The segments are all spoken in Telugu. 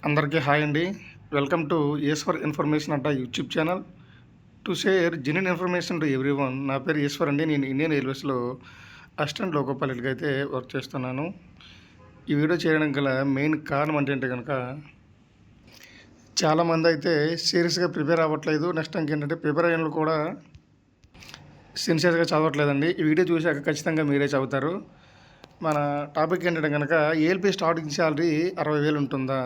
అందరికీ హాయ్ అండి. Welcome to Eshwar information Adda YouTube channel to share genuine information to everyone. నా పేరు ఈశ్వర్ అండి. నేను ఇండియన్ రైల్వేస్లో అసిస్టెంట్ లోకో పైలట్గా అయితే వర్క్ చేస్తున్నాను. ఈ వీడియో చేయడానికి గల మెయిన్ కారణం ఏంటంటే కనుక చాలామంది అయితే సీరియస్గా ప్రిపేర్ అవ్వట్లేదు. నెక్స్ట్ ఇంకేంటంటే ప్రిపేర్ అయిన కూడా సిన్సియర్గా చదవట్లేదండి. ఈ వీడియో చూశాక ఖచ్చితంగా మీరే చదువుతారు. మన టాపిక్ ఏంటంటే కనుక ఏఎల్పీ స్టార్టింగ్ శాలరీ 60,000 ఉంటుందా?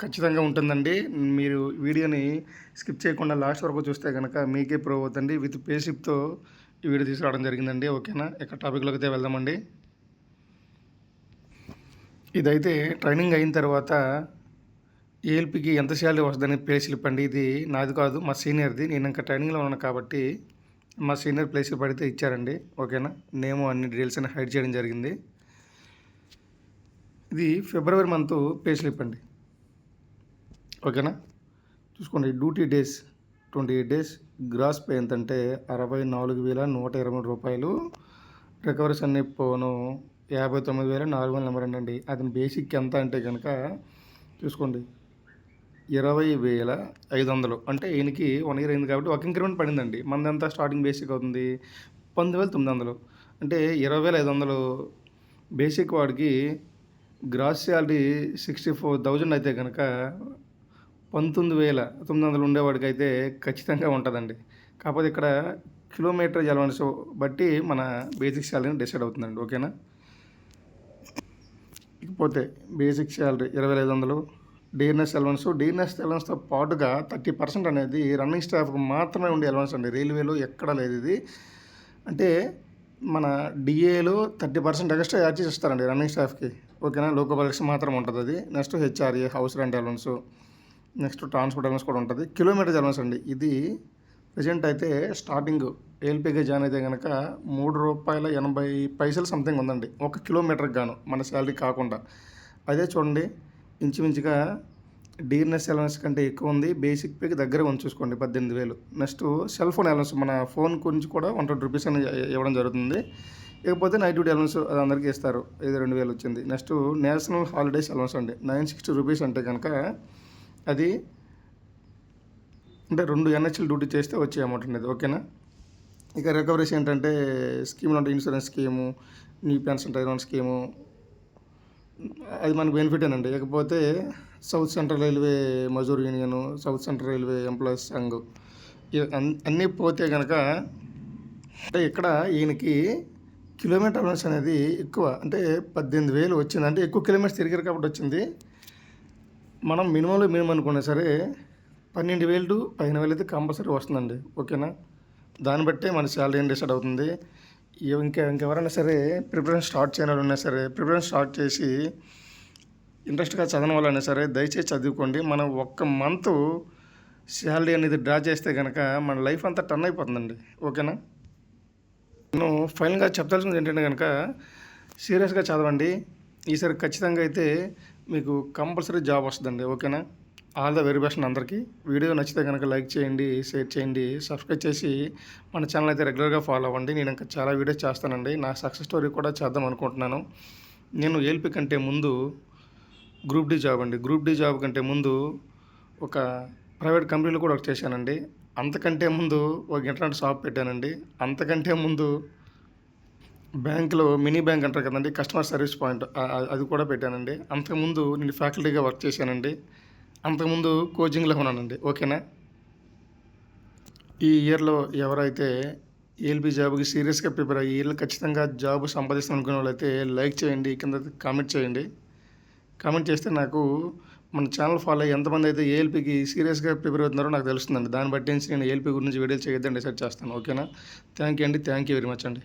ఖచ్చితంగా ఉంటుందండి. మీరు వీడియోని స్కిప్ చేయకుండా లాస్ట్ వరకు చూస్తే కనుక మీకే ప్రూవ్ అవుతుంది. విత్ పేసిప్తో ఈ వీడియో తీసుకురావడం జరిగిందండి. ఓకేనా, ఇక టాపిక్లోకి అయితే వెళ్దామండి. ఇదైతే ట్రైనింగ్ అయిన తర్వాత ఏఎల్పీకి ఎంత శాలరీ వస్తుందని పే స్లిప్ అండి. ఇది నాది కాదు, మా సీనియర్ది. నేను ఇంకా ట్రైనింగ్లో ఉన్నాను కాబట్టి మా సీనియర్ ప్లే స్లిప్ అడిగితే ఇచ్చారండి. ఓకేనా, నేమో అన్ని డీటెయిల్స్ అని హైడ్ చేయడం జరిగింది. ఇది ఫిబ్రవరి మంత్ పే స్లిప్ అండి. ఓకేనా, చూసుకోండి. Duty days 28 days. Gross pay ఎంతంటే 64,123 రూపాయలు. రికవరీస్ అన్ని పోను 59,482 అండి. అది బేసిక్ ఎంత అంటే కనుక చూసుకోండి 20,500. అంటే ఈయనకి 1 ఇయర్ అయింది కాబట్టి ఒక ఇంక్రిమెంట్ పడిందండి. మనదంతా స్టార్టింగ్ బేసిక్ అవుతుంది 19,900. అంటే 20,500 బేసిక్. వాడికి గ్రాస్ శాలరీ 64,000 అయితే కనుక 19,900 ఉండేవాడికి అయితే ఖచ్చితంగా ఉంటుందండి. కాకపోతే ఇక్కడ కిలోమీటర్ అలవెన్స్ బట్టి మన బేసిక్ శాలరీని డిసైడ్ అవుతుందండి. ఓకేనా, ఇకపోతే బేసిక్ శాలరీ 20,500. డీఎన్ఎస్ అలవెన్స్తో పాటుగా 30% అనేది రన్నింగ్ స్టాఫ్కి మాత్రమే ఉండే అలవెన్స్ అండి. రైల్వేలో ఎక్కడా లేదు ఇది. అంటే మన డిఏలో 30% ఎక్స్ట్రా యాడ్ చేసి ఇస్తారండి రన్నింగ్ స్టాఫ్కి. ఓకేనా, లోకో పైలట్స్ మాత్రం ఉంటుంది అది. Next HRA, house rent allowance, next transport allowance కూడా ఉంటుంది. కిలోమీటర్ అలవెన్స్ అండి. ఇది ప్రజెంట్ అయితే స్టార్టింగ్ ఏఎల్పీగా జాయిన్ అయితే కనుక ₹3.80 సంథింగ్ ఉందండి ఒక కిలోమీటర్కి గాను, మన శాలరీ కాకుండా. అదే చూడండి, ఇంచుమించుగా డీఎన్ఎస్ అలవెన్స్ కంటే ఎక్కువ ఉంది. బేసిక్ పేకి దగ్గర చూసుకోండి 18,000. నెక్స్ట్ సెల్ ఫోన్ అలవెన్స్, మన ఫోన్ గురించి కూడా 120 రూపీస్ అని ఇవ్వడం జరుగుతుంది. ఇకపోతే నైట్ డ్యూటీ అలవెన్స్ అది అందరికీ ఇస్తారు, ఇది 2,000 వచ్చింది. నెక్స్ట్ నేషనల్ హాలిడేస్ అలవెన్స్ అండి 960 రూపీస్. అంటే కనుక అది అంటే 2 ఎన్హెచ్ఎల్ డ్యూటీ చేస్తే వచ్చే అమౌంట్ ఉండేది. ఓకేనా, ఇక రికవరీస్ ఏంటంటే స్కీములు అంటే insurance scheme, new pension retirement scheme, అది మనకు బెనిఫిటేనండి. ఇకపోతే south central railway Mazdoor union, south central railway employees Sangh, అన్నీ పోతే కనుక అంటే ఇక్కడ ఈయనకి కిలోమీటర్ అలవెన్స్ అనేది ఎక్కువ. అంటే 18,000 వచ్చింది. అంటే ఎక్కువ కిలోమీటర్స్ తిరిగారు కాబట్టి వచ్చింది. మనం మినిమంలో మినిమం అనుకున్నా సరే 12,000 to 15,000 అయితే కంపల్సరీ వస్తుందండి. ఓకేనా, దాన్ని బట్టే మన శాలరీ ఏం డిసైడ్ అవుతుంది. ఇంకెవరైనా సరే ప్రిపరేషన్ స్టార్ట్ చేయని ఉన్నా సరే ప్రిపరేషన్ స్టార్ట్ చేసి ఇంట్రెస్ట్గా చదవని వాళ్ళైనా సరే దయచేసి చదువుకోండి. మనం ఒక్క మంత్ శాలరీ అనేది డ్రా చేస్తే కనుక మన లైఫ్ అంతా టర్న్ అయిపోతుందండి. ఓకేనా, నేను ఫైనల్గా చెప్పాల్సింది ఏంటంటే కనుక సీరియస్గా చదవండి. ఈసారి ఖచ్చితంగా అయితే మీకు కంపల్సరీ జాబ్ వస్తుందండి. ఓకేనా, ఆల్ ద వెరీ బెస్ట్ అందరికీ. వీడియో నచ్చితే కనుక లైక్ చేయండి, షేర్ చేయండి, సబ్స్క్రైబ్ చేసి మన ఛానల్ అయితే రెగ్యులర్గా ఫాలో అవ్వండి. నేను ఇంకా చాలా వీడియోస్ చేస్తానండి. నా సక్సెస్ స్టోరీ కూడా చేద్దాం అనుకుంటున్నాను. నేను ఏఎల్పీ కంటే ముందు గ్రూప్ డి జాబ్ అండి. గ్రూప్ డి జాబ్ కంటే ముందు ఒక ప్రైవేట్ కంపెనీలో కూడా వర్క్ చేశానండి. అంతకంటే ముందు ఒక ఇంటర్నెట్ షాప్ పెట్టానండి. అంతకంటే ముందు బ్యాంకులో మినీ బ్యాంక్ అంటారు కదండి, కస్టమర్ సర్వీస్ పాయింట్, అది కూడా పెట్టానండి. అంతకుముందు నేను ఫ్యాకల్టీగా వర్క్ చేశానండి. అంతకుముందు కోచింగ్లో ఉన్నానండి. ఓకేనా, ఈ ఇయర్లో ఎవరైతే ఏఎల్పీ జాబ్కి సీరియస్గా ప్రిపేర్ అయ్యి ఇయర్లో ఖచ్చితంగా జాబ్ సంపాదిస్తాం అనుకునే వాళ్ళైతే లైక్ చేయండి, కింద కామెంట్ చేయండి. కామెంట్ చేస్తే నాకు మన ఛానల్ ఫాలో అయ్యి ఎంతమంది అయితే ఏఎల్పీకి సీరియస్గా ప్రిపేర్ అవుతున్నారో నాకు తెలుస్తుందండి. దాన్ని బట్టి నేను ఏఎల్పీ గురించి వీడియోలు చేయొద్దని డిసైడ్ చేస్తాను. ఓకేనా, థ్యాంక్ యూ అండి. థ్యాంక్ యూ వెరీ మచ్ అండి.